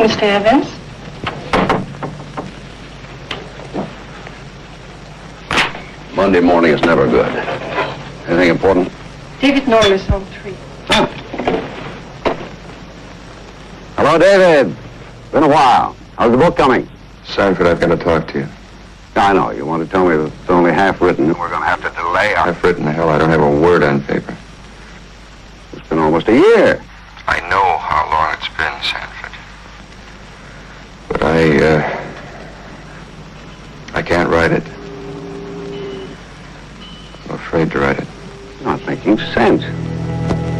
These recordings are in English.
Mr. Evans. Monday morning is never good. Anything important? David Norliss, home 3. Huh. Hello, David. Been a while. How's the book coming? Sanford, I've got to talk to you. I know. You want to tell me that it's only half written. We're going to have to delay our... Half written, hell, I don't have a word on paper. It's been almost a year. I know how long it's been, Sanford. But I can't write it. I'm afraid to write it. Not making sense.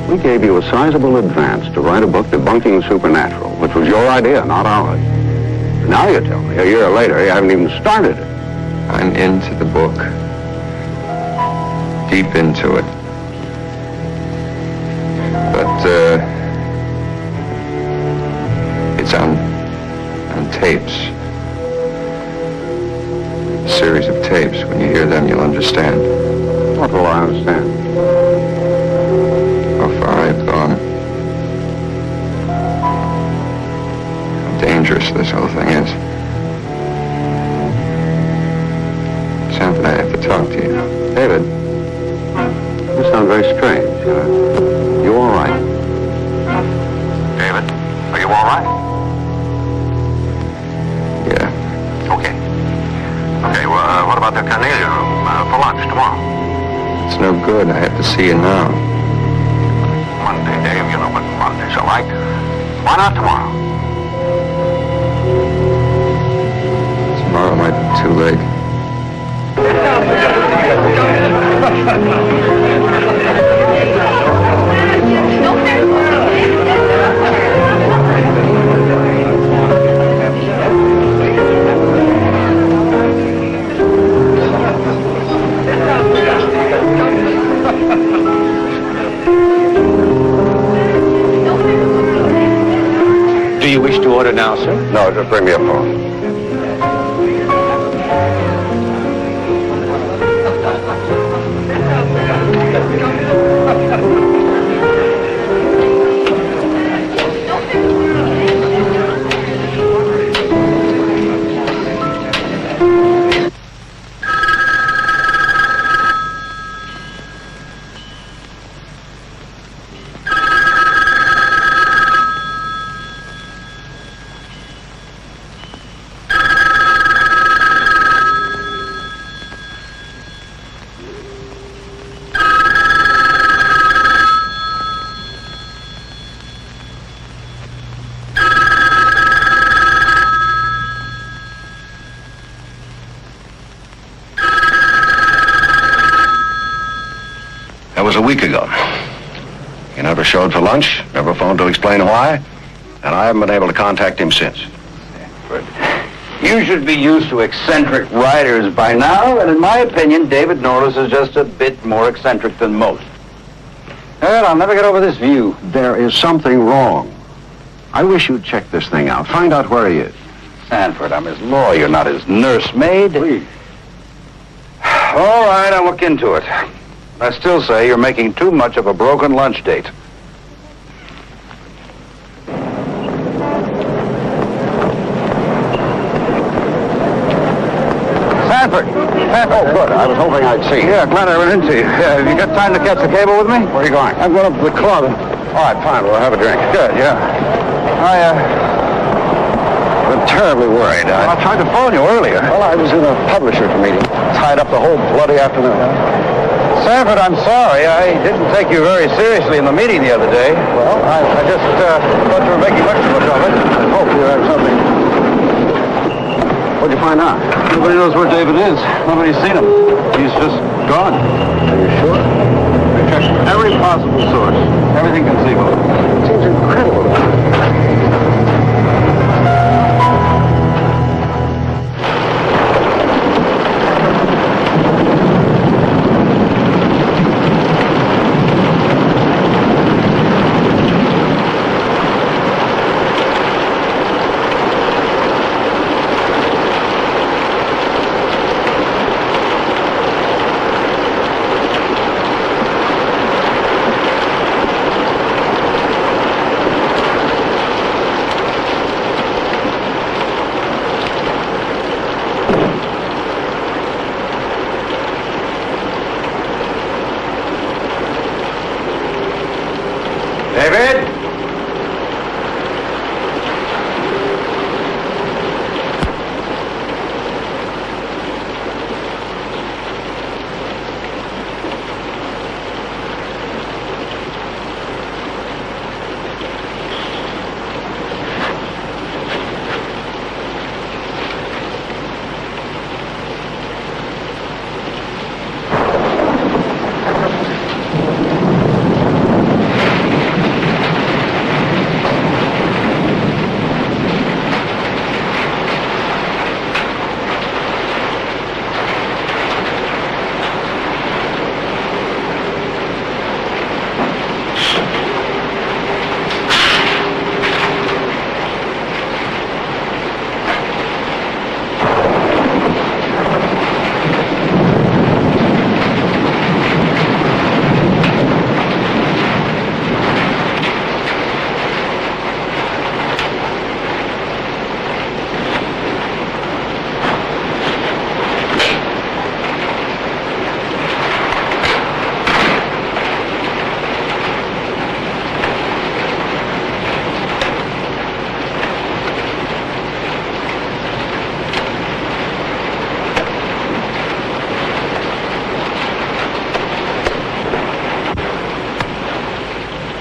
We gave you a sizable advance to write a book debunking the supernatural, which was your idea, not ours. Now you tell me, a year later, you haven't even started it. I'm into the book. Deep into it. But, it's on tapes. A series of tapes. When you hear them, you'll understand. What will I understand? How far I've gone. How dangerous this whole thing is. Sanford, I have to talk to you. David, you sound very strange. You all right? David, are you all right? Yeah. Okay. Okay, well, what about the carnelian room for lunch tomorrow? It's no good. I have to see you now. Monday, Dave, you know what Mondays are like. Why not tomorrow? Tomorrow might be too late. Do you wish to order now, sir? No, just bring me a phone. That was a week ago. He never showed for lunch, never phoned to explain why, and I haven't been able to contact him since. You should be used to eccentric writers by now, and in my opinion, David Norliss is just a bit more eccentric than most. Well, I'll never get over this view. There is something wrong. I wish you'd check this thing out. Find out where he is. Sanford, I'm his lawyer, not his nursemaid. Please. All right, I'll look into it. I still say you're making too much of a broken lunch date. Sanford! Oh, good. I was hoping I'd see you. Yeah, glad I ran into you. Have you got time to catch the cable with me? Where are you going? I'm going up to the club. All right, fine. We'll have a drink. Good, yeah. I'm terribly worried. I tried to phone you earlier. Well, I was in a publisher's meeting. Tied up the whole bloody afternoon. Sanford, I'm sorry. I didn't take you very seriously in the meeting the other day. Well, I just thought you were making much too much of it. I hope you have something. What'd you find out? Nobody knows where David is. Nobody's seen him. He's just gone. Are you sure? I checked every possible source. Everything conceivable. It seems incredible.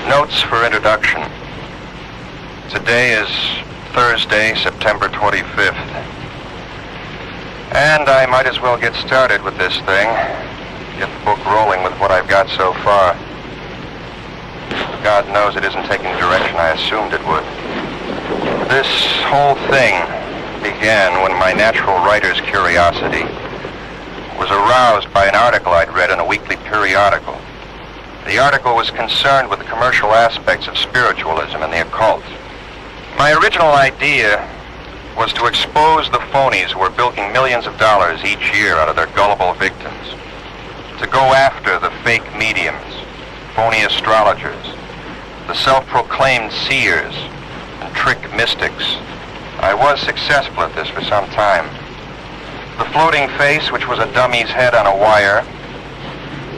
Notes for introduction. Today is Thursday, September 25th. And I might as well get started with this thing. Get the book rolling with what I've got so far. God knows it isn't taking the direction I assumed it would. This whole thing began when my natural writer's curiosity was aroused by an article I'd read in a weekly periodical. The article was concerned with the commercial aspects of spiritualism and the occult. My original idea was to expose the phonies who were bilking millions of dollars each year out of their gullible victims. To go after the fake mediums, phony astrologers, the self-proclaimed seers, and trick mystics. I was successful at this for some time. The floating face, which was a dummy's head on a wire,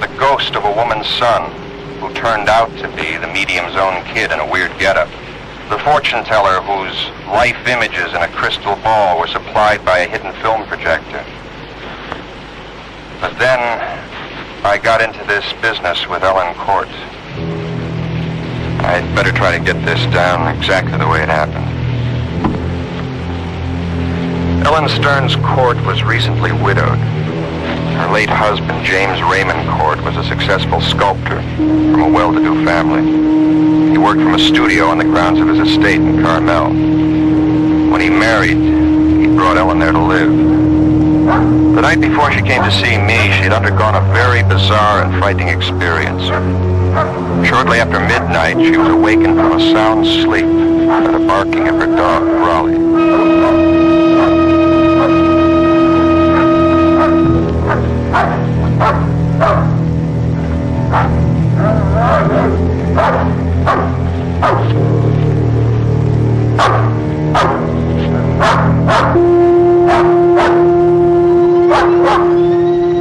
the ghost of a woman's son, who turned out to be the medium's own kid in a weird getup, the fortune teller whose life images in a crystal ball were supplied by a hidden film projector. But then I got into this business with Ellen Court. I'd better try to get this down exactly the way it happened. Ellen Stern's Court was recently widowed. Her late husband, James Raymond Court, was a successful sculptor from a well-to-do family. He worked from a studio on the grounds of his estate in Carmel. When he married, he brought Ellen there to live. The night before she came to see me, she had undergone a very bizarre and frightening experience. Shortly after midnight, she was awakened from a sound sleep by the barking of her dog, Raleigh.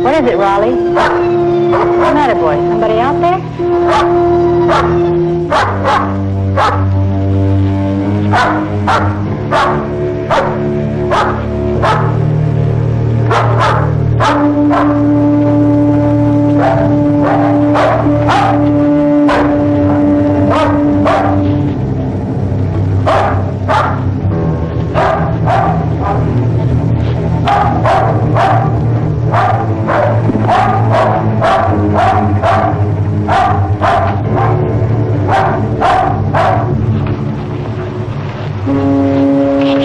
What is it, Raleigh? What's the matter, boy? Somebody out there?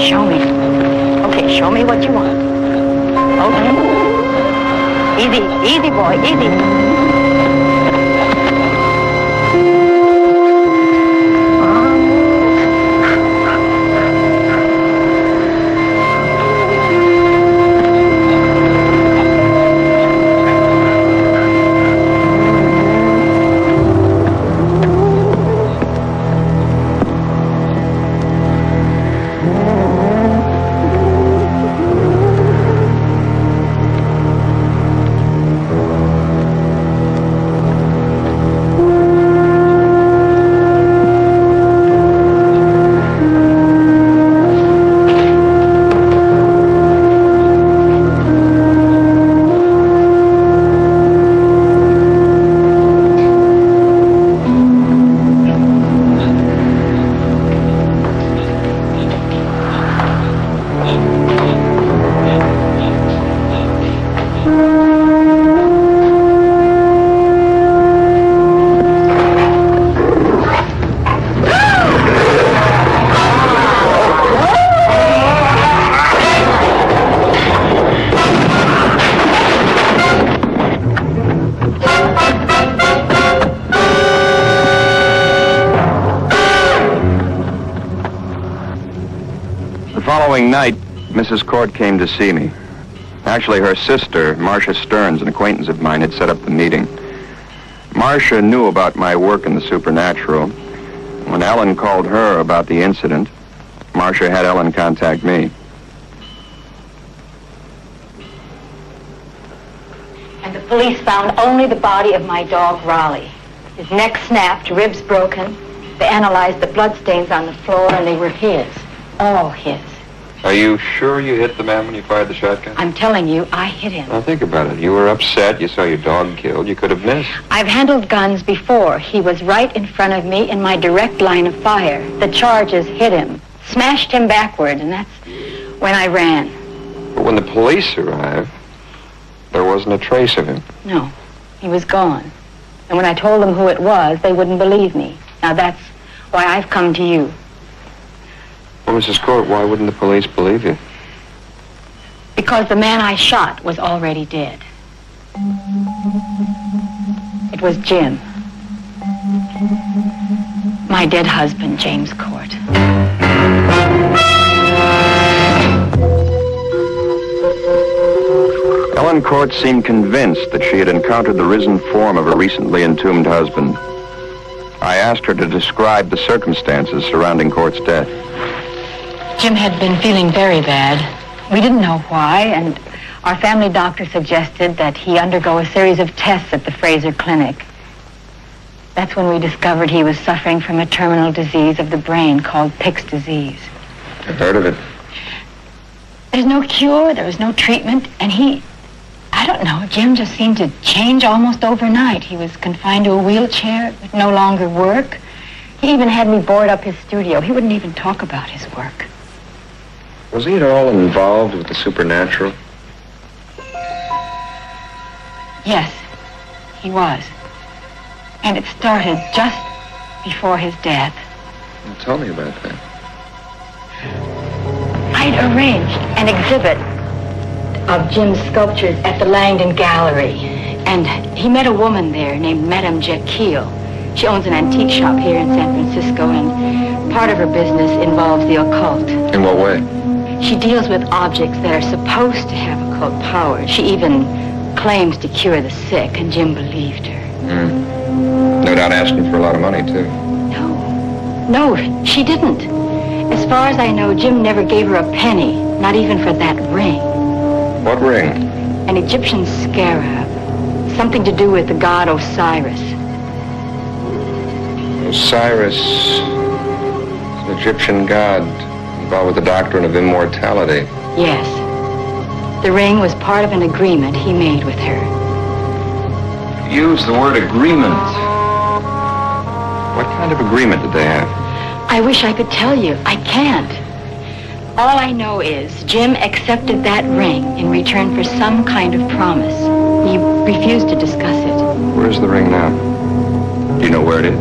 Show me. Okay, show me what you want. Okay. Easy, easy, boy, easy. Following night, Mrs. Court came to see me. Actually, her sister, Marcia Stearns, an acquaintance of mine, had set up the meeting. Marcia knew about my work in the supernatural. When Ellen called her about the incident, Marcia had Ellen contact me. And the police found only the body of my dog, Raleigh. His neck snapped, ribs broken. They analyzed the bloodstains on the floor, and they were his. All his. Are you sure you hit the man when you fired the shotgun? I'm telling you, I hit him. Now think about it. You were upset. You saw your dog killed. You could have missed. I've handled guns before. He was right in front of me in my direct line of fire. The charges hit him, smashed him backward, and that's when I ran. But when the police arrived, there wasn't a trace of him. No, he was gone. And when I told them who it was, they wouldn't believe me. Now that's why I've come to you. Well, Mrs. Court, why wouldn't the police believe you? Because the man I shot was already dead. It was Jim. My dead husband, James Court. Ellen Court seemed convinced that she had encountered the risen form of her recently entombed husband. I asked her to describe the circumstances surrounding Court's death. Jim had been feeling very bad. We didn't know why, and our family doctor suggested that he undergo a series of tests at the Fraser Clinic. That's when we discovered he was suffering from a terminal disease of the brain called Pick's disease. I've heard of it. There's no cure, there was no treatment, and I don't know, Jim just seemed to change almost overnight. He was confined to a wheelchair, it would no longer work. He even had me board up his studio. He wouldn't even talk about his work. Was he at all involved with the supernatural? Yes, he was. And it started just before his death. Well, tell me about that. I'd arranged an exhibit of Jim's sculptures at the Langdon Gallery. And he met a woman there named Madame Jaquille. She owns an antique shop here in San Francisco, and part of her business involves the occult. In what way? She deals with objects that are supposed to have occult powers. She even claims to cure the sick, and Jim believed her. No doubt asking for a lot of money, too. No, she didn't. As far as I know, Jim never gave her a penny, not even for that ring. What ring? An Egyptian scarab. Something to do with the god Osiris. Osiris, an Egyptian god involved with the doctrine of immortality. Yes. The ring was part of an agreement he made with her. Use the word agreement. What kind of agreement did they have? I wish I could tell you. I can't. All I know is Jim accepted that ring in return for some kind of promise. He refused to discuss it. Where's the ring now? Do you know where it is?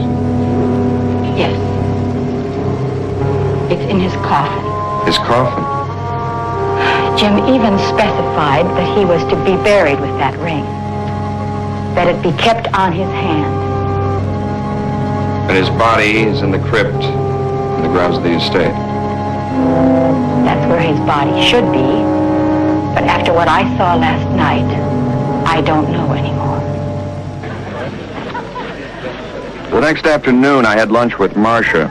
Yes. It's in his coffin. His coffin? Jim even specified that he was to be buried with that ring. That it be kept on his hand. And his body is in the crypt in the grounds of the estate. That's where his body should be. But after what I saw last night, I don't know anymore. The next afternoon, I had lunch with Marcia,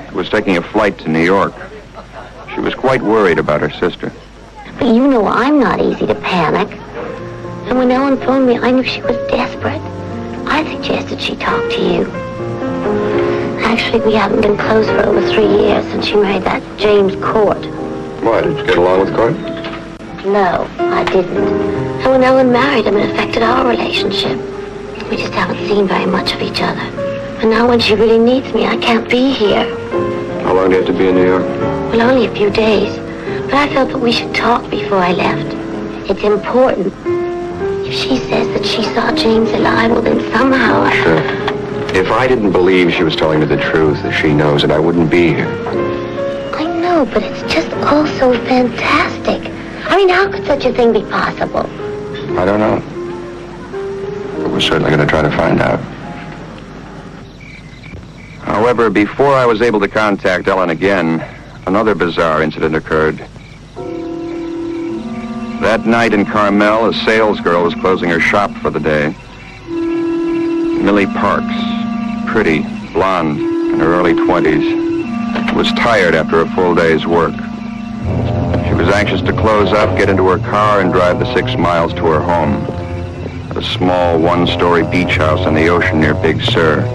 who was taking a flight to New York. She was quite worried about her sister. But you know I'm not easy to panic. And when Ellen phoned me, I knew she was desperate. I suggested she talk to you. Actually, we haven't been close for over 3 years since she married that James Court. Why, did you get along with Court? No, I didn't. And when Ellen married him, it affected our relationship. We just haven't seen very much of each other. And now when she really needs me, I can't be here. How long do you have to be in New York? Well, only a few days. But I felt that we should talk before I left. It's important. If she says that she saw James alive, well, then somehow Sure. If I didn't believe she was telling me the truth, as she knows it, I wouldn't be here. I know, but it's just all so fantastic. I mean, how could such a thing be possible? I don't know. But we're certainly going to try to find out. However, before I was able to contact Ellen again, another bizarre incident occurred. That night in Carmel, a salesgirl was closing her shop for the day. Millie Parks, pretty, blonde, in her early 20s, was tired after a full day's work. She was anxious to close up, get into her car, and drive the 6 miles to her home, a small one-story beach house on the ocean near Big Sur.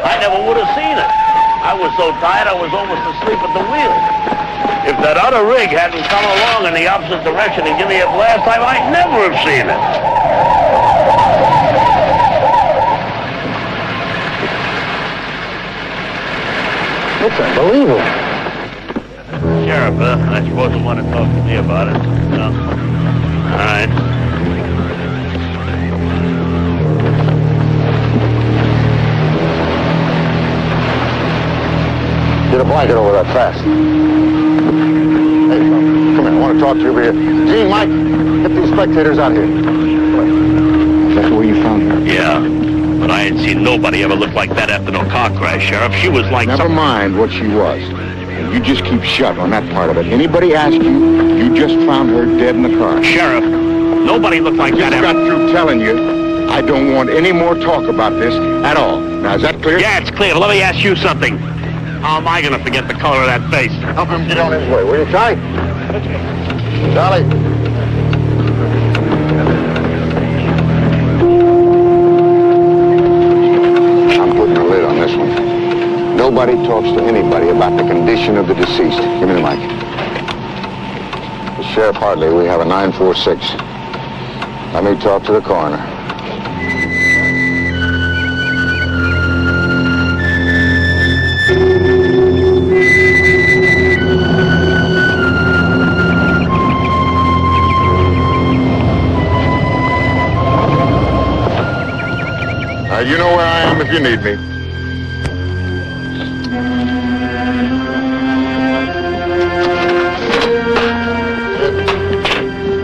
I never would have seen it. I was so tired I was almost asleep at the wheel. If that other rig hadn't come along in the opposite direction and given me a blast, I might never have seen it. It's unbelievable. Sheriff, I suppose you want to talk to me about it. No? All right. Get a blanket over that fast. Hey, come here. I want to talk to you over here. Gene, Mike, get these spectators out here. Is that where you found her? Yeah, but I ain't seen nobody ever look like that after no car crash, Sheriff. She was like Never mind what she was. You just keep shut on that part of it. Anybody ask you, you just found her dead in the car. Sheriff, nobody looked like that I ever. got through telling you, I don't want any more talk about this at all. Now, is that clear? Yeah, it's clear. But let me ask you something. How am I going to forget the color of that face? Help him get on his way, will you, Ty? Dolly. I'm putting a lid on this one. Nobody talks to anybody about the condition of the deceased. Give me the mic. Sheriff Hartley, we have a 946. Let me talk to the coroner. You know where I am if you need me.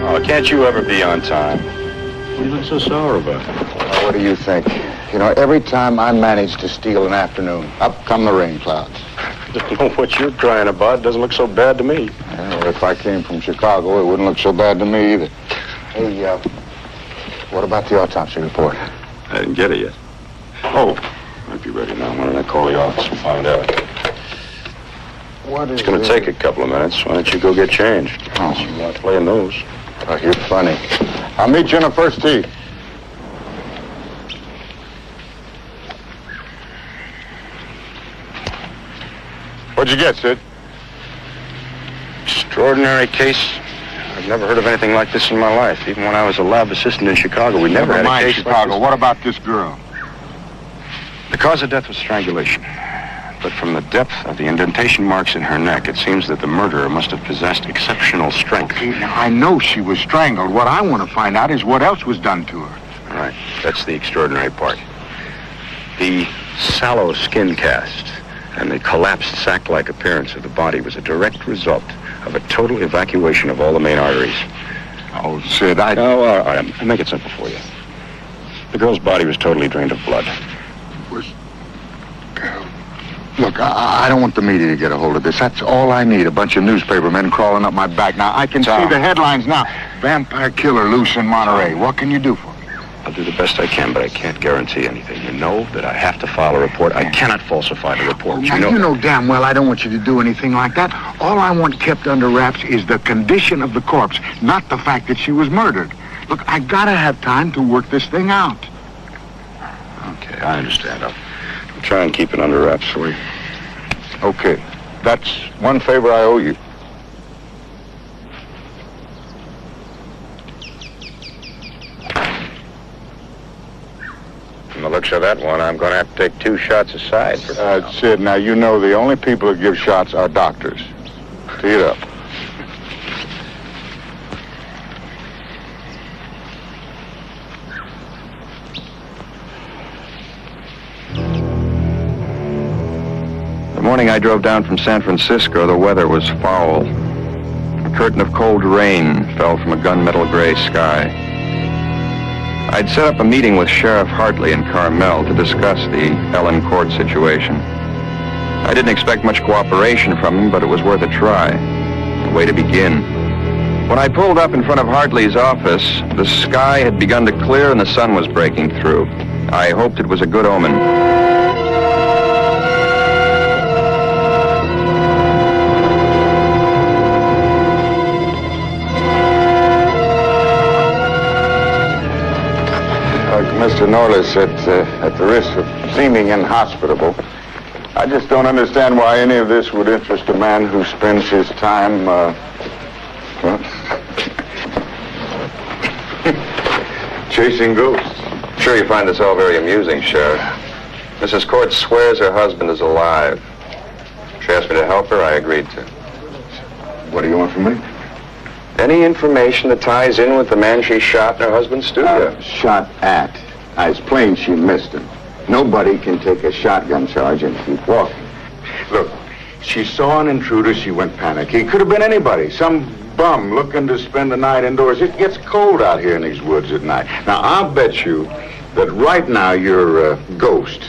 Oh, can't you ever be on time? What do you look so sour about? Well, what do you think? You know, every time I manage to steal an afternoon, up come the rain clouds. I don't know what you're crying about. It doesn't look so bad to me. Well, if I came from Chicago, it wouldn't look so bad to me either. Hey, what about the autopsy report? I didn't get it yet. Oh, might be ready now. Why don't I call the office and find out? What is It's going to take a couple of minutes. Why don't you go get changed? Oh. You want playing those? Oh, you're funny. I'll meet you in the first tee. What'd you get, Sid? Extraordinary case. I've never heard of anything like this in my life. Even when I was a lab assistant in Chicago, we never had a mind case Chicago. like this. What about this girl? The cause of death was strangulation. But from the depth of the indentation marks in her neck, it seems that the murderer must have possessed exceptional strength. Hey, now, I know she was strangled. What I want to find out is what else was done to her. All right, that's the extraordinary part. The sallow skin cast and the collapsed sac-like appearance of the body was a direct result of a total evacuation of all the main arteries. Oh, Sid, Oh, all right, I'll make it simple for you. The girl's body was totally drained of blood. Look, I don't want the media to get a hold of this. That's all I need, a bunch of newspapermen crawling up my back. Now, I can see the headlines now. Vampire killer loose in Monterey. What can you do for me? I'll do the best I can, but I can't guarantee anything. You know that I have to file a report. I cannot falsify the report. Now, you know damn well I don't want you to do anything like that. All I want kept under wraps is the condition of the corpse, not the fact that she was murdered. Look, I gotta have time to work this thing out. Okay, I understand. I'll try and keep it under wraps for you. Okay, that's one favor I owe you. From the looks of that one, I'm going to have to take 2 shots aside for Sid, now you know the only people that give shots are doctors. Tee it up. The morning I drove down from San Francisco, the weather was foul. A curtain of cold rain fell from a gunmetal gray sky. I'd set up a meeting with Sheriff Hartley and Carmel to discuss the Ellen Court situation. I didn't expect much cooperation from them, but it was worth a try. A way to begin. When I pulled up in front of Hartley's office, the sky had begun to clear and the sun was breaking through. I hoped it was a good omen. Mr. Norliss, at the risk of seeming inhospitable, I just don't understand why any of this would interest a man who spends his time, chasing ghosts. I'm sure you find this all very amusing, Sheriff. Mrs. Court swears her husband is alive. She asked me to help her. I agreed to. What do you want from me? Any information that ties in with the man she shot in her husband's studio? Shot at. It's plain she missed him. Nobody can take a shotgun charge and keep walking. Look, she saw an intruder, she went panic. He could have been anybody, some bum looking to spend the night indoors. It gets cold out here in these woods at night. Now, I'll bet you that right now your ghost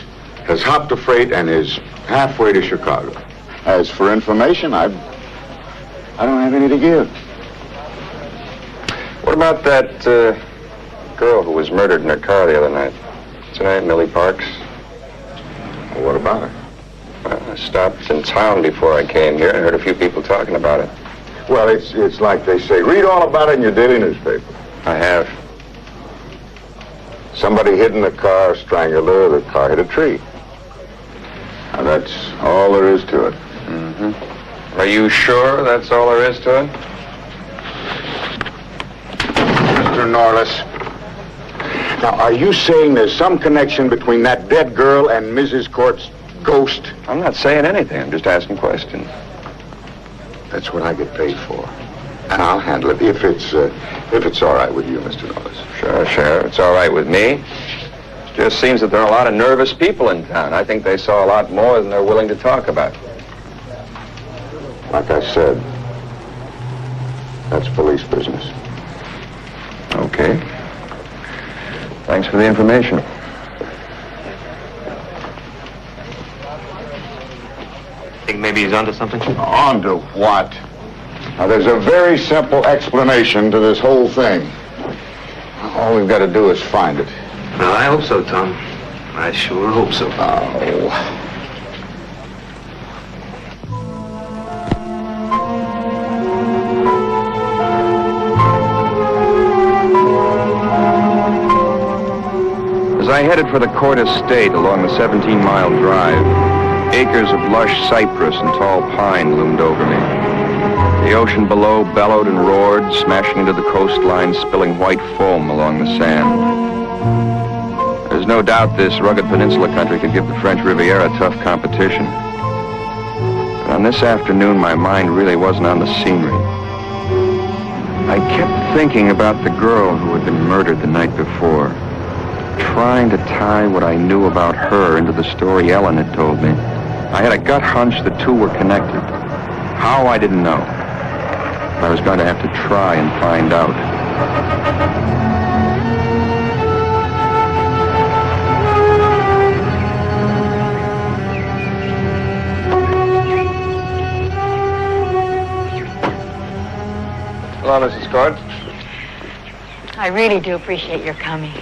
has hopped a freight and is halfway to Chicago. As for information, I don't have any to give. What about that girl who was murdered in her car the other night? What's her name, Millie Parks? Well, what about her? Well, I stopped in town before I came here and heard a few people talking about it. Well, it's like they say, read all about it in your daily newspaper. I have. Somebody hid in the car, strangled her, the car hit a tree. Now, that's all there is to it. Mm-hmm. Are you sure that's all there is to it? Mr. Norliss, now, are you saying there's some connection between that dead girl and Mrs. Court's ghost? I'm not saying anything. I'm just asking questions. That's what I get paid for. And I'll handle it if it's all right with you, Mr. Norliss. Sure, Sheriff. It's all right with me. It just seems that there are a lot of nervous people in town. I think they saw a lot more than they're willing to talk about. Like I said, that's police business. Okay. Thanks for the information. Think maybe he's onto something? On to what? Now, there's a very simple explanation to this whole thing. All we've got to do is find it. Well, I hope so, Tom. I sure hope so. Oh. As I headed for the Court estate along the 17-mile drive, acres of lush cypress and tall pine loomed over me. The ocean below bellowed and roared, smashing into the coastline, spilling white foam along the sand. There's no doubt this rugged peninsula country could give the French Riviera tough competition. But on this afternoon, my mind really wasn't on the scenery. I kept thinking about the girl who had been murdered the night before, trying to tie what I knew about her into the story Ellen had told me. I had a gut hunch the two were connected. How, I didn't know. I was going to have to try and find out. Hello, Mrs. Court. I really do appreciate your coming.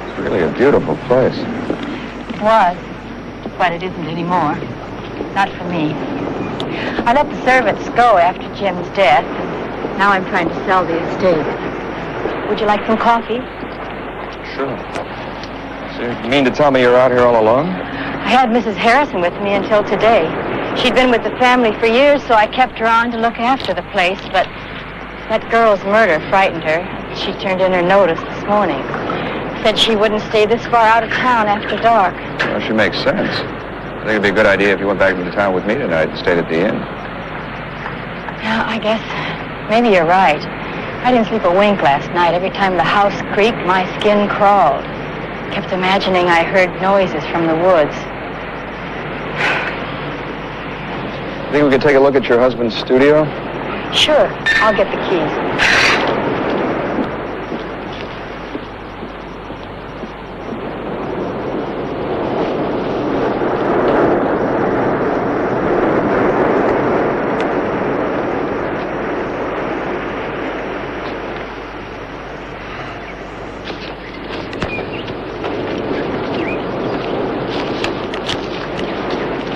It's really a beautiful place. It was, but it isn't anymore. Not for me. I let the servants go after Jim's death, and now I'm trying to sell the estate. Would you like some coffee? Sure. So you mean to tell me you're out here all alone? I had Mrs. Harrison with me until today. She'd been with the family for years, so I kept her on to look after the place, but that girl's murder frightened her. She turned in her notice this morning. Said she wouldn't stay this far out of town after dark. Well, she makes sense. I think it'd be a good idea if you went back into town with me tonight and stayed at the inn. Yeah, I guess maybe you're right. I didn't sleep a wink last night. Every time the house creaked, my skin crawled. Kept imagining I heard noises from the woods. Think we could take a look at your husband's studio? Sure, I'll get the keys.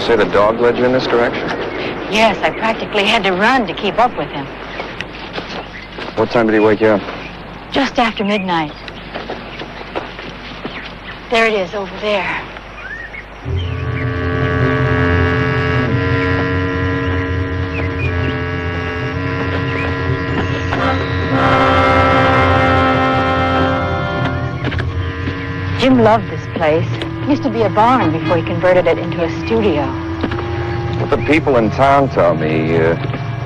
Say the dog led you in this direction? Yes, I practically had to run to keep up with him. What time did he wake you up? Just after midnight. There it is, over there. Jim loved this place. It used to be a barn before he converted it into a studio. What the people in town tell me, your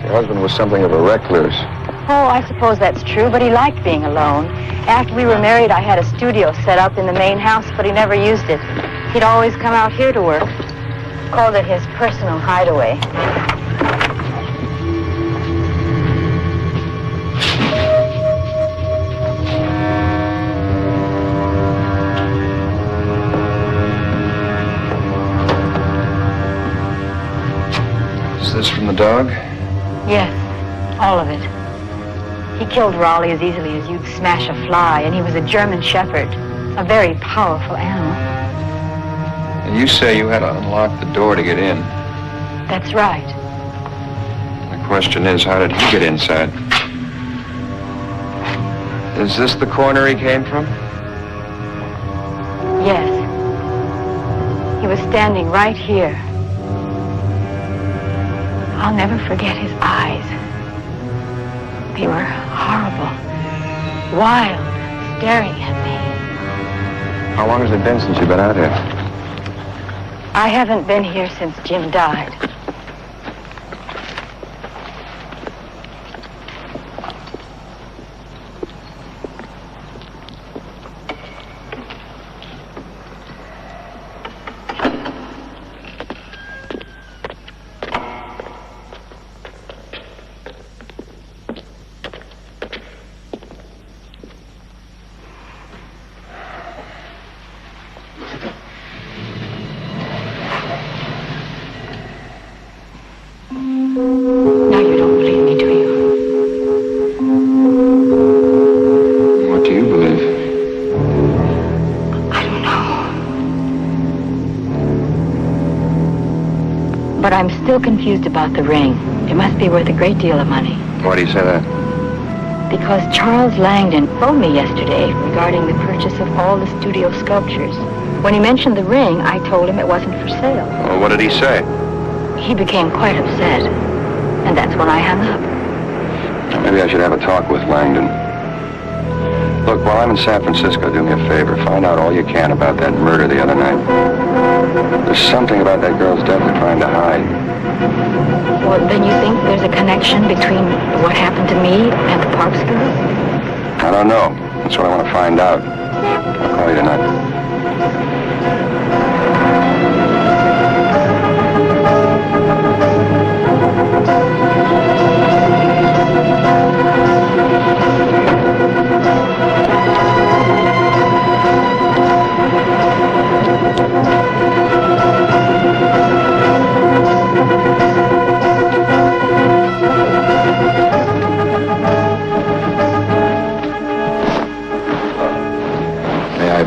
husband was something of a recluse. Oh, I suppose that's true, but he liked being alone. After we were married, I had a studio set up in the main house, but he never used it. He'd always come out here to work. Called it his personal hideaway. Is this from the dog? Yes, all of it. He killed Raleigh as easily as you'd smash a fly, and he was a German shepherd, a very powerful animal. And you say you had to unlock the door to get in. That's right. The question is, how did he get inside? Is this the corner he came from? Yes. He was standing right here. I'll never forget his eyes. They were horrible, wild, staring at me. How long has it been since you've been out here? I haven't been here since Jim died. Now you don't believe me, do you? What do you believe? I don't know. But I'm still confused about the ring. It must be worth a great deal of money. Why do you say that? Because Charles Langdon phoned me yesterday regarding the purchase of all the studio sculptures. When he mentioned the ring, I told him it wasn't for sale. Well, what did he say? He became quite upset, and that's when I hung up. Maybe I should have a talk with Langdon. Look, while I'm in San Francisco, do me a favor. Find out all you can about that murder the other night. There's something about that girl's death they're trying to hide. Well, then you think there's a connection between what happened to me and the Parks girl? I don't know. That's what I want to find out. I'll call you tonight.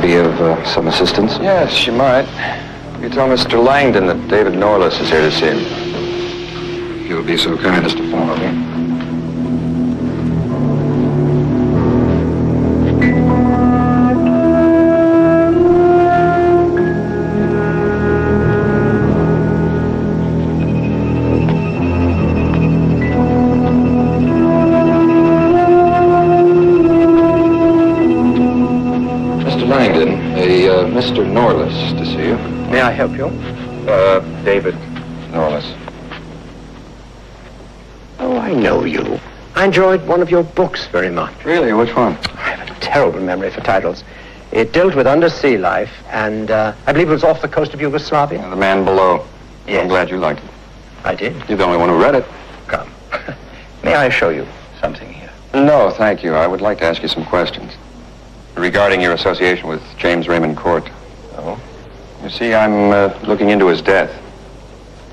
Be of some assistance? Yes, you might. You tell Mr. Langdon that David Norliss is here to see him. If you'll be so kind as to follow me. Mr. Norliss to see you. May I help you? David Norliss. Oh, I know you. I enjoyed one of your books very much. Really? Which one? I have a terrible memory for titles. It dealt with undersea life, and I believe it was off the coast of Yugoslavia. The Man Below. Yes. I'm glad you liked it. I did. You're the only one who read it. Come. May I show you something here? No, thank you. I would like to ask you some questions. Regarding your association with James Raymond Court. Oh? You see, I'm looking into his death.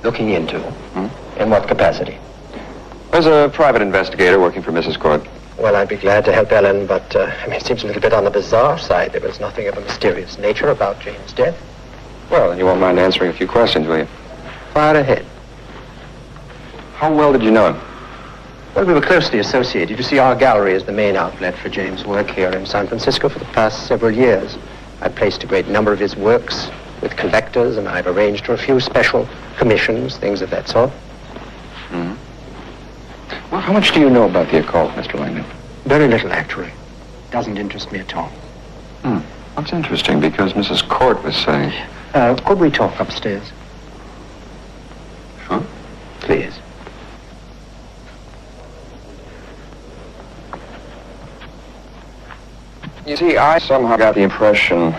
Looking into? In what capacity? As a private investigator working for Mrs. Court. Well, I'd be glad to help Ellen, but it seems a little bit on the bizarre side. There was nothing of a mysterious nature about James' death. Well, then you won't mind answering a few questions, will you? Fire ahead. How well did you know him? Well, we were closely associated. You see, our gallery is the main outlet for James' work here in San Francisco for the past several years. I've placed a great number of his works with collectors, and I've arranged for a few special commissions, things of that sort. Mm-hmm. Well, how much do you know about the occult, Mr. Langdon? Very little, actually. Doesn't interest me at all. That's interesting, because Mrs. Court was saying... Could we talk upstairs? Sure. Please. You see, I somehow got the impression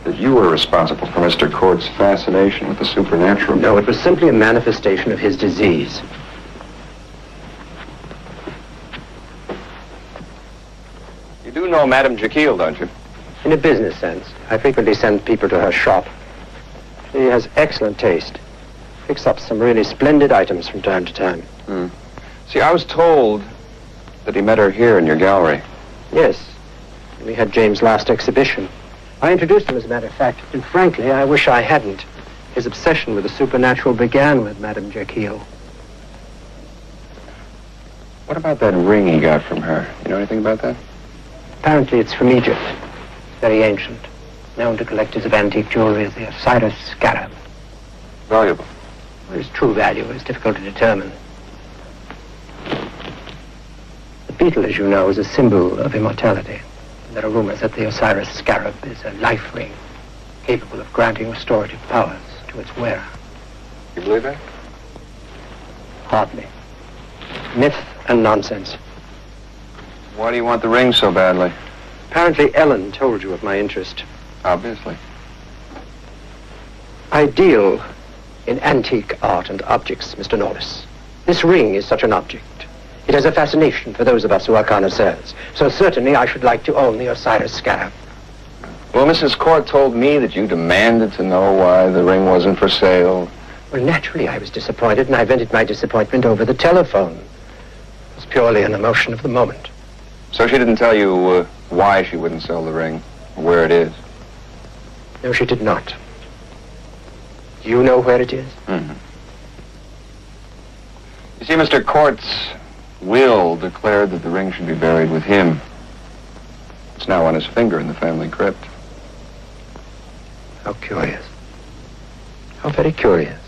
that you were responsible for Mr. Court's fascination with the supernatural. No, it was simply a manifestation of his disease. You do know Madame Jaquille, don't you? In a business sense, I frequently send people to her shop. She has excellent taste. Picks up some really splendid items from time to time. See, I was told that he met her here in your gallery. Yes. We had James' last exhibition. I introduced him, as a matter of fact, and frankly, I wish I hadn't. His obsession with the supernatural began with Madame Jaquille. What about that ring he got from her? You know anything about that? Apparently it's from Egypt. Very ancient. Known to collectors of antique jewelry as the Osiris scarab. Valuable. Well, its true value is difficult to determine. The beetle, as you know, is a symbol of immortality. There are rumors that the Osiris scarab is a life ring, capable of granting restorative powers to its wearer. You believe that? Hardly. Myth and nonsense. Why do you want the ring so badly? Apparently Ellen told you of my interest. Obviously. I deal in antique art and objects, Mr. Norliss. This ring is such an object. It has a fascination for those of us who are connoisseurs. So certainly I should like to own the Osiris scarab. Well, Mrs. Court told me that you demanded to know why the ring wasn't for sale. Well, naturally I was disappointed, and I vented my disappointment over the telephone. It was purely an emotion of the moment. So she didn't tell you why she wouldn't sell the ring, or where it is? No, she did not. You know where it is? Mm-hmm. You see, Mr. Court's will declared that the ring should be buried with him. It's now on his finger in the family crypt. How curious. How very curious.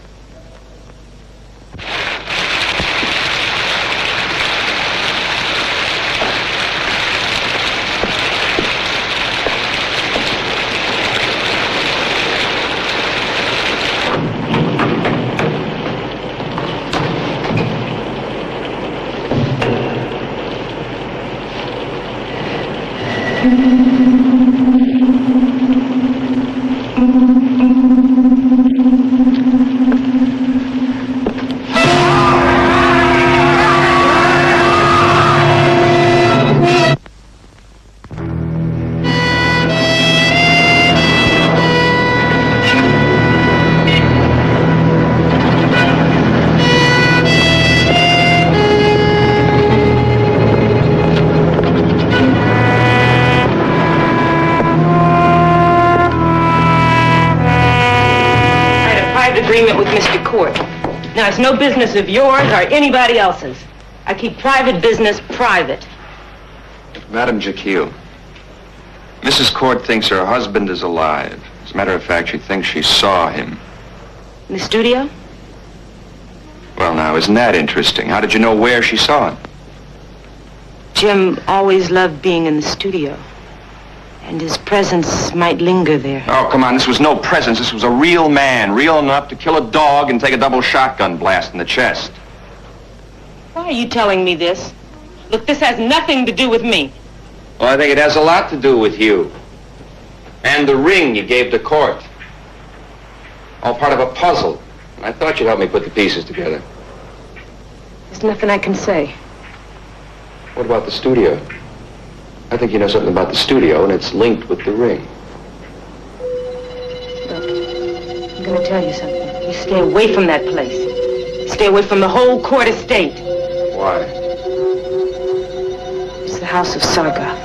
Now, it's no business of yours or anybody else's. I keep private business private. Madame Jaquille, Mrs. Court thinks her husband is alive. As a matter of fact, she thinks she saw him. In the studio? Well, now, isn't that interesting? How did you know where she saw him? Jim always loved being in the studio. And his presence might linger there. Oh, come on, this was no presence. This was a real man, real enough to kill a dog and take a double shotgun blast in the chest. Why are you telling me this? Look, this has nothing to do with me. Well, I think it has a lot to do with you. And the ring you gave to Court. All part of a puzzle. And I thought you'd help me put the pieces together. There's nothing I can say. What about the studio? I think you know something about the studio, and it's linked with the ring. Look, I'm going to tell you something. You stay away from that place. Stay away from the whole Court estate. Why? It's the House of Sarga.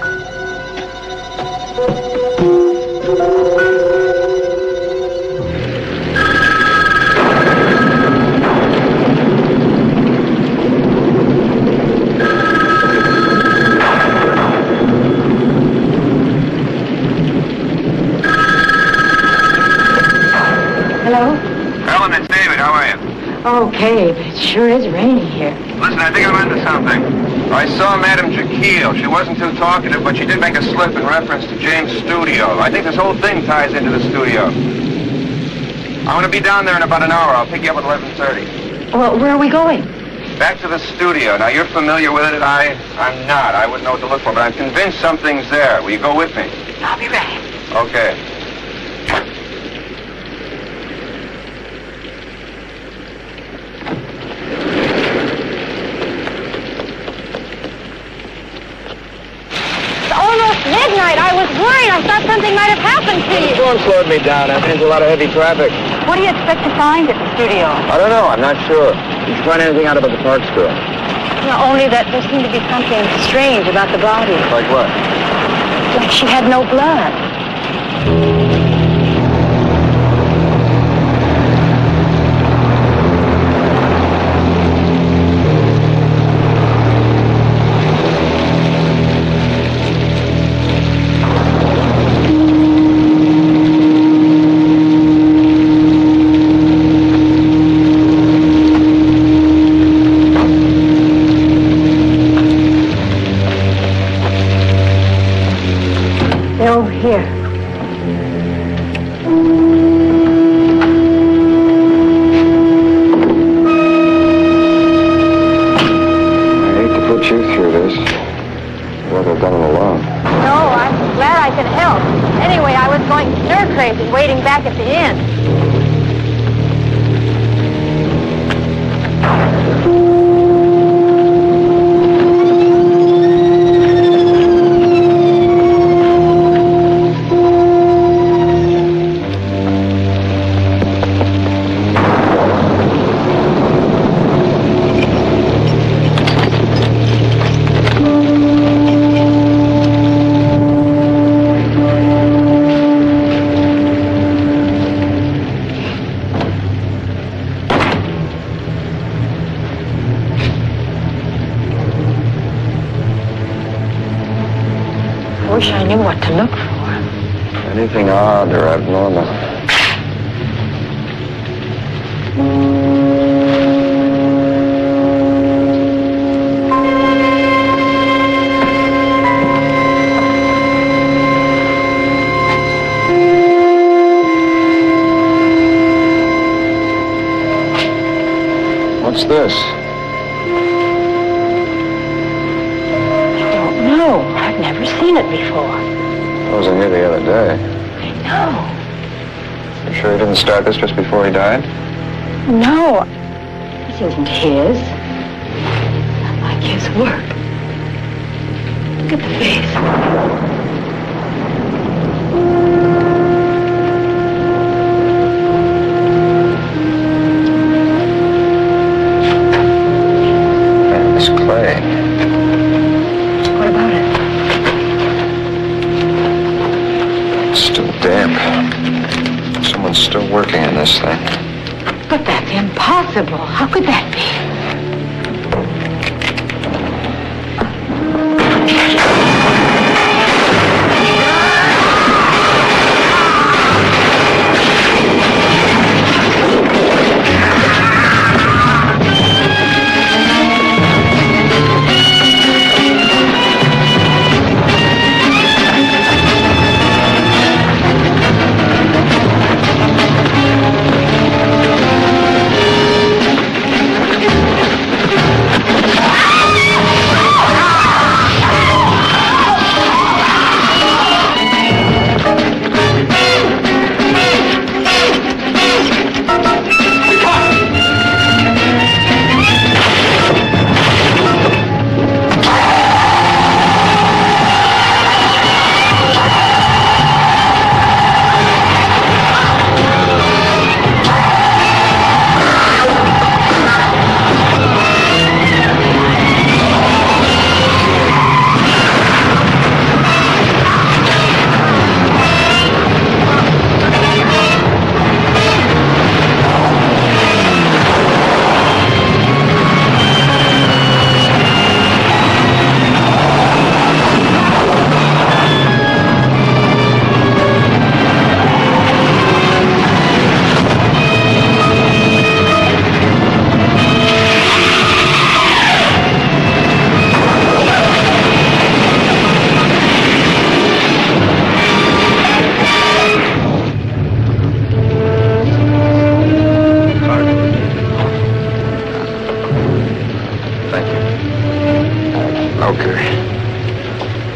okay, but it sure is raining here. Listen, I think I'm onto something. I saw Madame Jaquille. She wasn't too talkative, but she did make a slip in reference to James' studio. I think this whole thing ties into the studio. I'm going to be down there in about an hour. I'll pick you up at 11:30. Well, where are we going? Back to the studio. Now, you're familiar with it. I'm not. I wouldn't know what to look for, but I'm convinced something's there. Will you go with me? I'll be ready. Okay. Midnight. I was worried. I thought something might have happened to you. The storm slowed me down. That means a lot of heavy traffic. What do you expect to find at the studio? I don't know. I'm not sure. Did you find anything out about the Parks girl? No, only that there seemed to be something strange about the body. Like what? Like she had no blood. Here. I hate to put you through this. I'd rather have done it alone. No, I'm glad I could help. Anyway, I was going stir crazy waiting back at the inn. I wish I knew what to look for. Anything odd or abnormal? What's this? I don't know. I've never seen it before. I wasn't here the other day. I know. You sure he didn't start this just before he died? No. This isn't his. Not like his work. Look at the face. This clay. What about it? It's still damp. Someone's still working on this thing. But that's impossible. How could that be?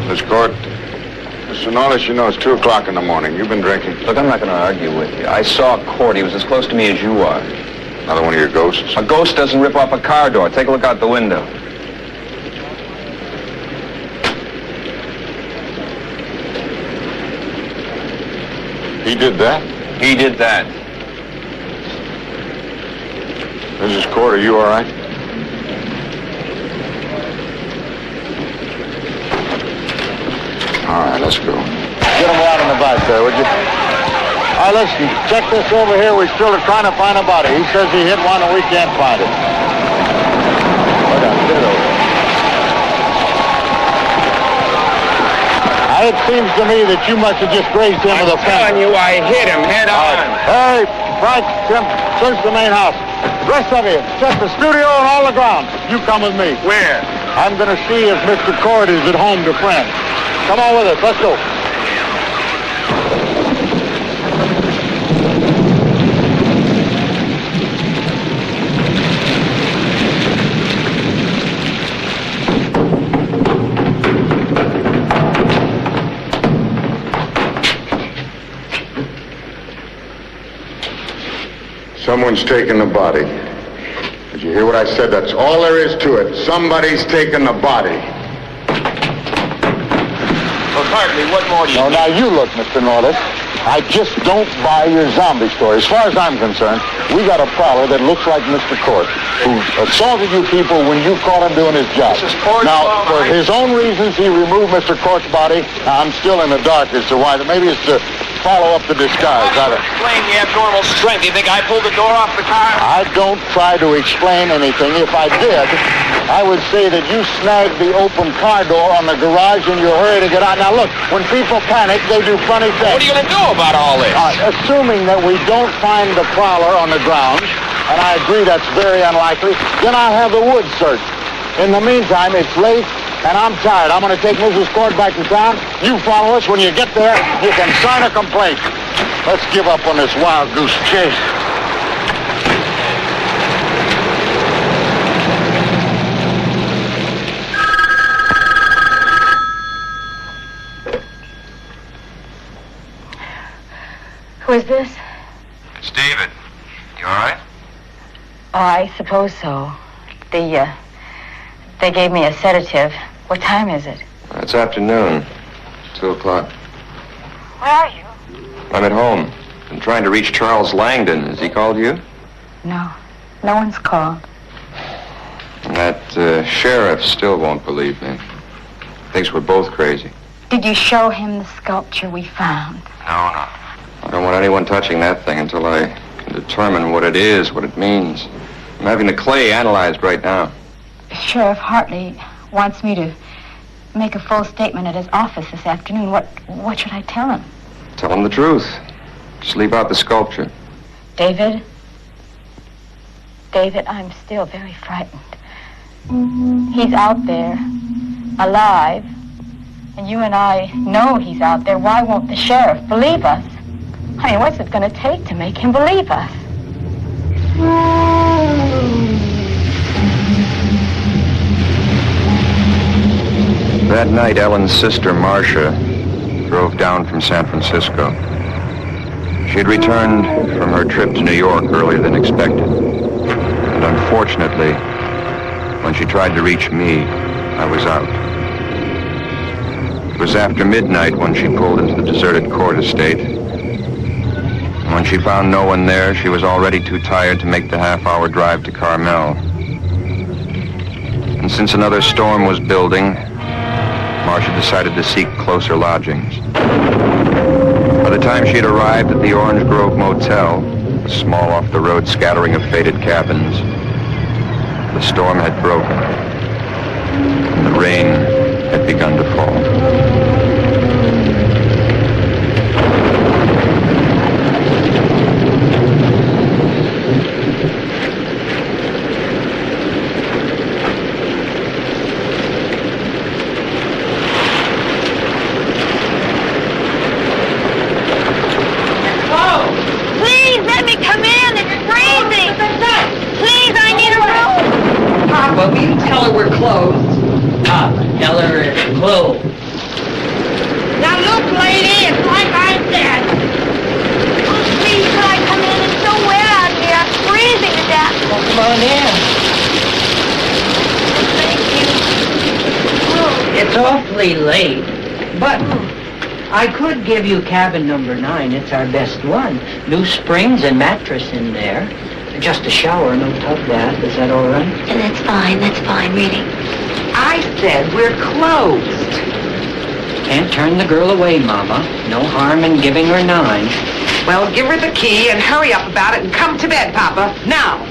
Miss Court, Mr. Norliss, you know it's 2 o'clock in the morning. You've been drinking. Look, I'm not going to argue with you. I saw Cord. He was as close to me as you are. Another one of your ghosts? A ghost doesn't rip off a car door. Take a look out the window. He did that? He did that. Mrs. Cord, are you all right? All right, let's go. Get him out in the back there, would you? All right, listen, check this over here. We're still trying to find a body. He says he hit one and we can't find it. Hold on, get it over. It seems to me that you must have just grazed him with a fence. I'm telling you, I hit him head on. Hey, Frank, Tim, search the main house. The rest of you, check the studio and all the grounds. You come with me. Where? I'm going to see if Mr. Cord is at home to friends. Come on with us. Let's go. Someone's taken the body. Did you hear what I said? That's all there is to it. Somebody's taken the body. Well, hardly. What more do you No, now you look, Mr. Norliss. I just don't buy your zombie story. As far as I'm concerned, we got a prowler that looks like Mr. Cord, who assaulted you people when you caught him doing his job. Now, for his own reasons, he removed Mr. Cord's body. Now, I'm still in the dark as to why. Maybe it's to follow up the disguise. How do you explain the abnormal strength? You think I pulled the door off the car? I don't try to explain anything. If I did, I would say that you snagged the open car door on the garage in your hurry to get out. Now, look, when people panic, they do funny things. What are you going to do about all this? Assuming that we don't find the prowler on the grounds, and I agree that's very unlikely, then I'll have the woods searched. In the meantime, it's late, and I'm tired. I'm going to take Mrs. Cord back to town. You follow us. When you get there, you can sign a complaint. Let's give up on this wild goose chase. Who is this? It's David. You all right? Oh, I suppose so. They gave me a sedative. What time is it? It's afternoon. 2 o'clock. Where are you? I'm at home. I'm trying to reach Charles Langdon. Has he called you? No. No one's called. And that sheriff still won't believe me. Thinks we're both crazy. Did you show him the sculpture we found? No. I don't want anyone touching that thing until I can determine what it is, what it means. I'm having the clay analyzed right now. Sheriff Hartley wants me to make a full statement at his office this afternoon. What should I tell him? Tell him the truth. Just leave out the sculpture. David, I'm still very frightened. He's out there, alive, and you and I know he's out there. Why won't the sheriff believe us? I mean, what's it going to take to make him believe us? That night, Ellen's sister, Marcia, drove down from San Francisco. She had returned from her trip to New York earlier than expected. And unfortunately, when she tried to reach me, I was out. It was after midnight when she pulled into the deserted Court estate. And when she found no one there, she was already too tired to make the half-hour drive to Carmel. And since another storm was building, Marcia decided to seek closer lodgings. By the time she had arrived at the Orange Grove Motel, a small off-the-road scattering of faded cabins, the storm had broken, and the rain had begun to fall. Papa, will you tell her we're closed? Papa, tell her it's closed. Come on in. It's awfully late, but I could give you cabin number 9. It's our best one. New springs and mattress in there. Just a shower, no tub bath. Is that all right? Yeah, that's fine, really. I said we're closed. Can't turn the girl away, Mama. No harm in giving her 9. Well, give her the key and hurry up about it and come to bed, Papa. Now.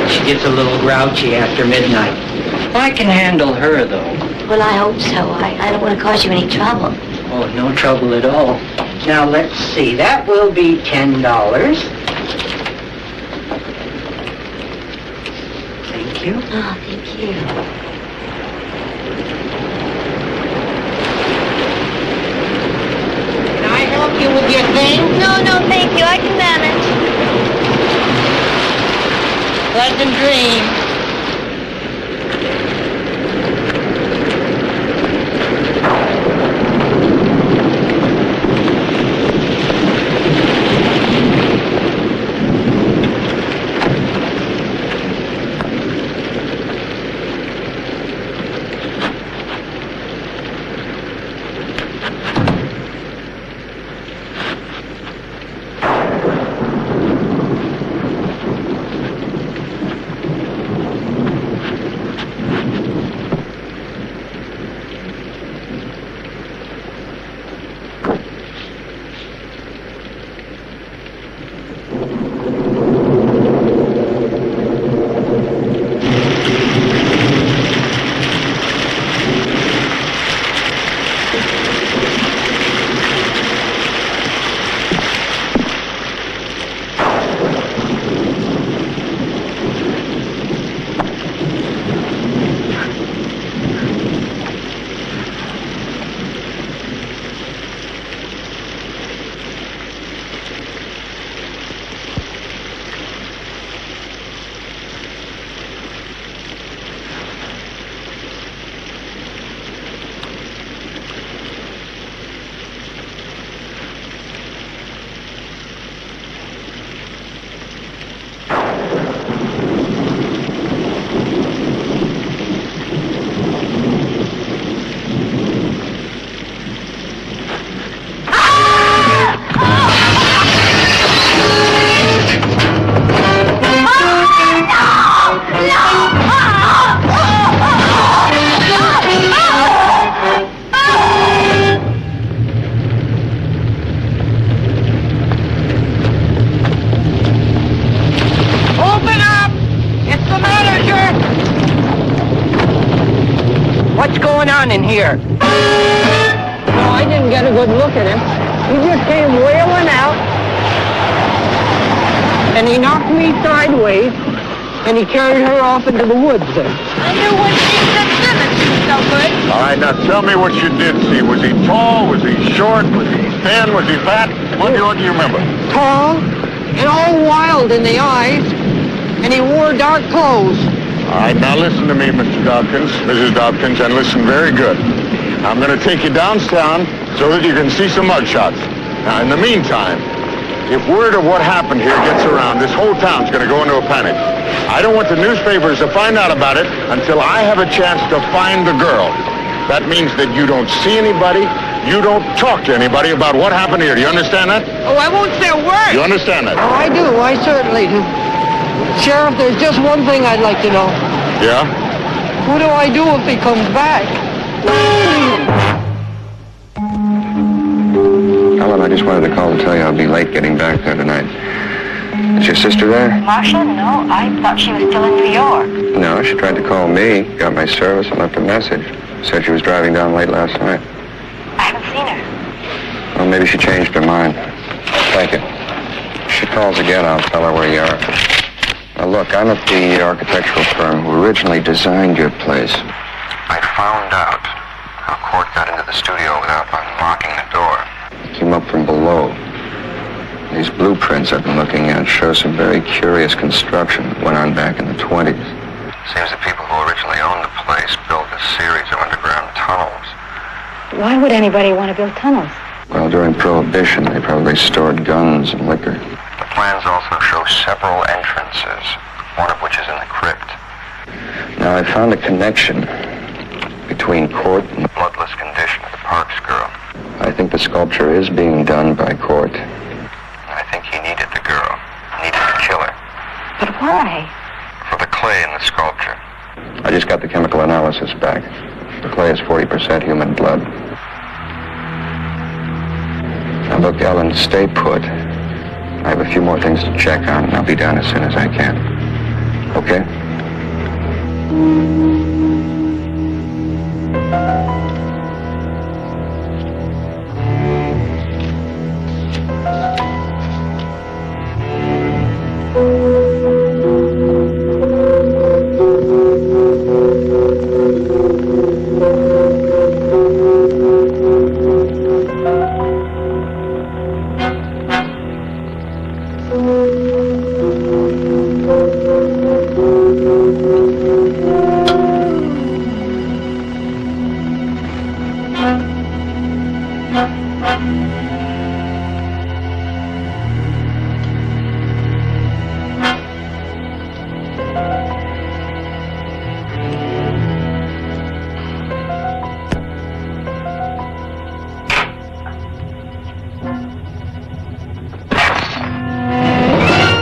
She gets a little grouchy after midnight. I can handle her, though. Well, I hope so. I don't want to cause you any trouble. Oh, no trouble at all. Now, let's see. That will be $10. Thank you. Oh, thank you. Can I help you with your thing? No, thank you. I can manage. Pleasant dreams. In here. No, I didn't get a good look at him. He just came wailing out, and he knocked me sideways, and he carried her off into the woods there. I knew when she said Simmons was no good. All right, now tell me what you did see. Was he tall? Was he short? Was he thin? Was he fat? What do you remember? Tall and all wild in the eyes, and he wore dark clothes. All right, now listen to me, Mr. Dobkins, Mrs. Dobkins, and listen very good. I'm going to take you downtown so that you can see some mugshots. Now, in the meantime, if word of what happened here gets around, this whole town's going to go into a panic. I don't want the newspapers to find out about it until I have a chance to find the girl. That means that you don't see anybody, you don't talk to anybody about what happened here. Do you understand that? Oh, I won't say a word. You understand that? Oh, I do. I certainly do. Sheriff, there's just one thing I'd like to know. Yeah? What do I do if he comes back? Helen, I just wanted to call to tell you I'll be late getting back there tonight. Is your sister there? Marcia? No, I thought she was still in New York. No, she tried to call me, got my service, and left a message. Said she was driving down late last night. I haven't seen her. Well, maybe she changed her mind. Thank you. If she calls again, I'll tell her where you are. Now, look, I'm at the architectural firm who originally designed your place. I found out how Court got into the studio without unlocking the door. It came up from below. These blueprints I've been looking at show some very curious construction that went on back in the 20s. Seems the people who originally owned the place built a series of underground tunnels. Why would anybody want to build tunnels? Well, during Prohibition, they probably stored guns and liquor. The plans also show several entrances, one of which is in the crypt. Now, I found a connection between Court and The bloodless condition of the Parks girl. I think the sculpture is being done by Court. I think he needed the girl, needed to kill her. But why? For the clay in the sculpture. I just got the chemical analysis back. The clay is 40% human blood. Now look, Ellen, stay put. I have a few more things to check on, and I'll be down as soon as I can. Okay?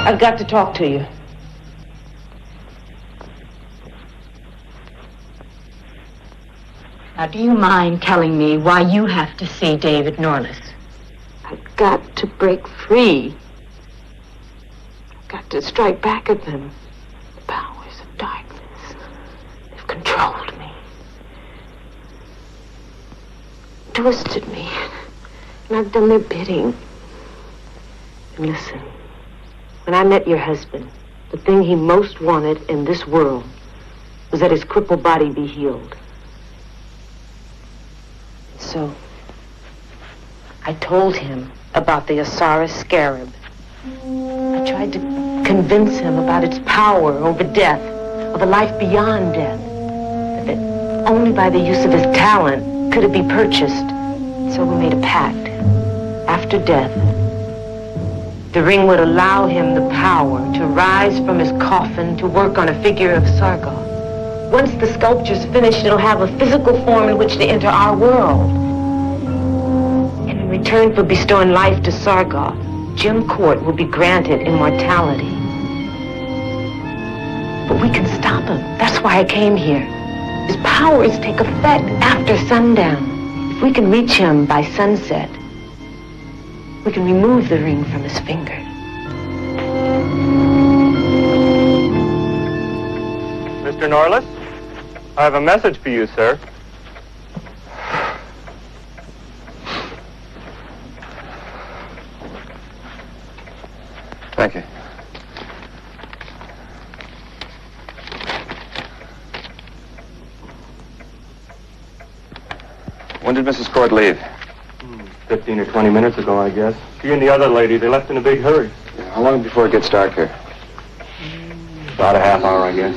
I've got to talk to you. Now, do you mind telling me why you have to see David Norliss? I've got to break free. I've got to strike back at them. The powers of darkness. They've controlled me. Twisted me. And I've done their bidding. And listen, when I met your husband, the thing he most wanted in this world was that his crippled body be healed. So, I told him about the Osiris scarab. I tried to convince him about its power over death, of a life beyond death, but that only by the use of his talent could it be purchased. So we made a pact. After death, the ring would allow him the power to rise from his coffin to work on a figure of Sargon. Once the sculpture's finished, it'll have a physical form in which to enter our world. And in return for bestowing life to Sargon, Jim Court will be granted immortality. But we can stop him. That's why I came here. His powers take effect after sundown. If we can reach him by sunset, we can remove the ring from his finger. Mr. Norliss, I have a message for you, sir. Thank you. When did Mrs. Court leave? 15 or 20 minutes ago, I guess. She and the other lady, they left in a big hurry. How long before it gets dark here? About a half hour, I guess.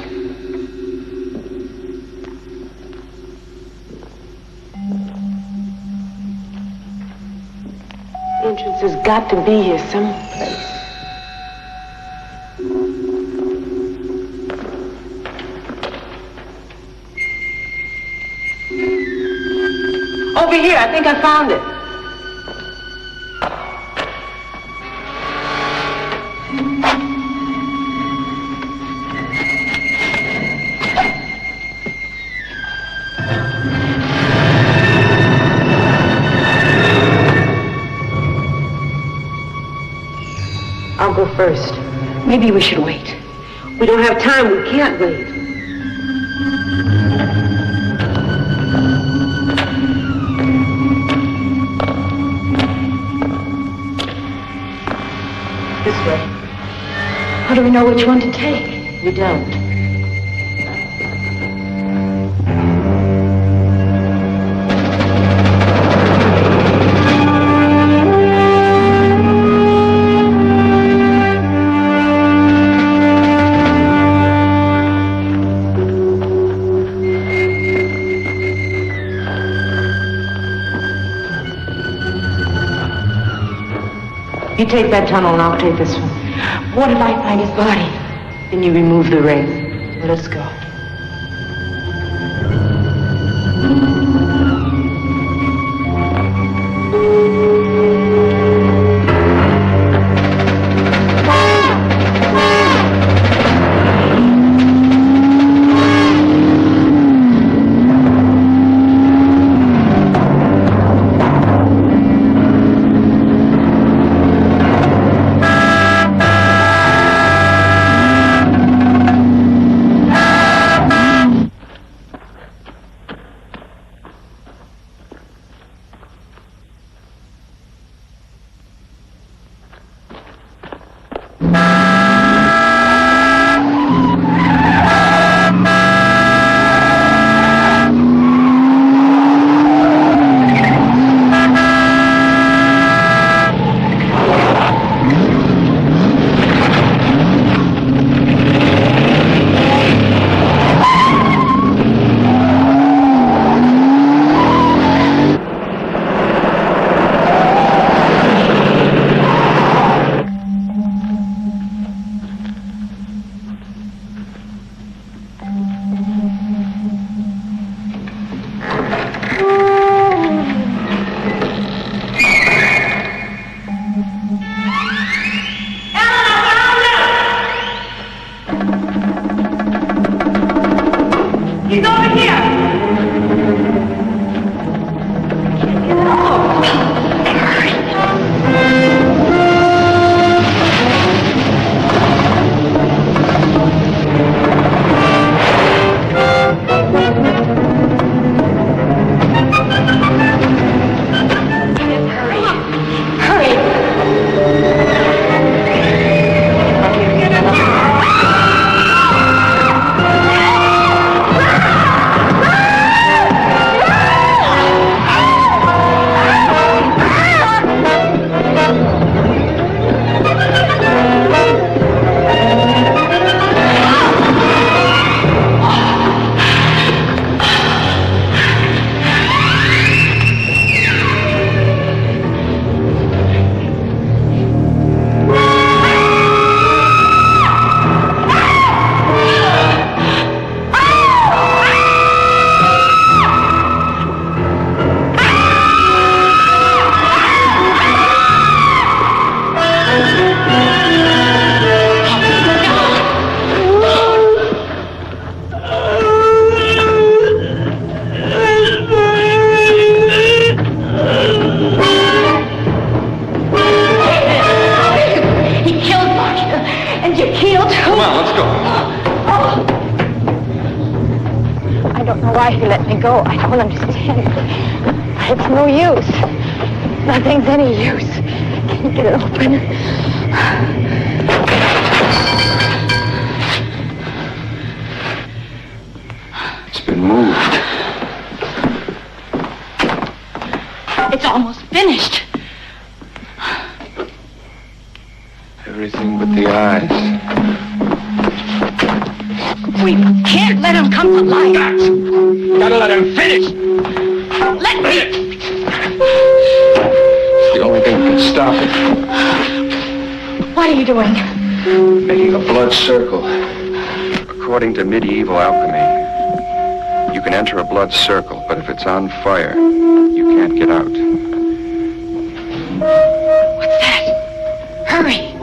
The entrance has got to be here someplace. Over here, I think I found it. I'll go first. Maybe we should wait. We don't have time. We can't wait. This way. How do we know which one to take? We don't. You take that tunnel and I'll take this one. What if I find his body? Then you remove the ring. Let's go. Why he let me go, I don't understand. It's no use. Nothing's any use. Can you get it open? It's been moved. It's almost finished. Everything but the eyes. We can't let him come to life. Gotta let him finish. Let me. It's the only thing that can stop it. What are you doing? Making a blood circle. According to medieval alchemy, you can enter a blood circle, but if it's on fire, you can't get out. What's that? Hurry.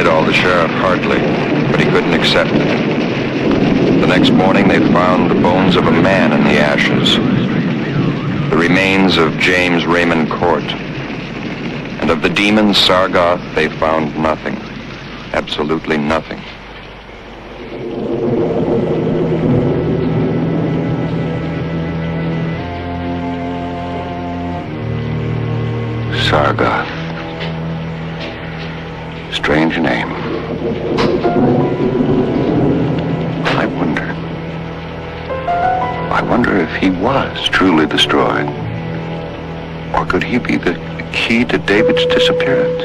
all, the sheriff hardly, but he couldn't accept it. The next morning, they found the bones of a man in the ashes, the remains of James Raymond Court. And of the demon Sargoth, they found nothing, absolutely nothing. Sargoth. Strange name. I wonder if he was truly destroyed. Or could he be the key to David's disappearance?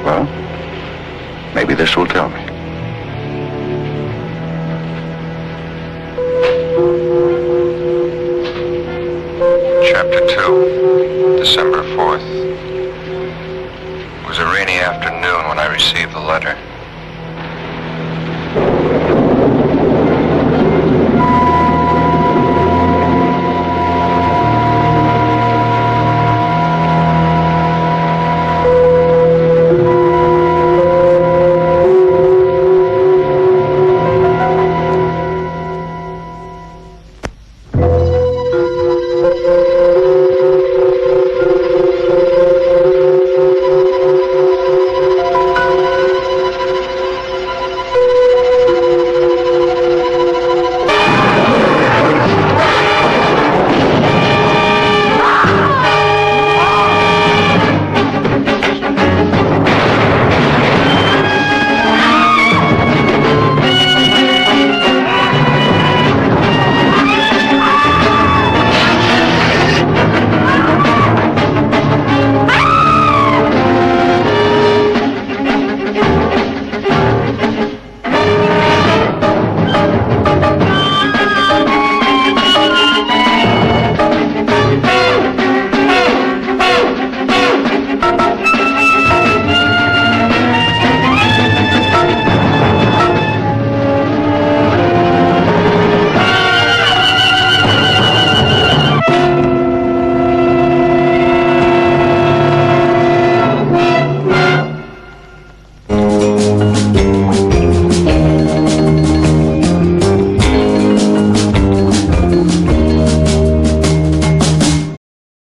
Well, maybe this will tell me. Chapter 2, December 4th. It was a rainy afternoon when I received the letter.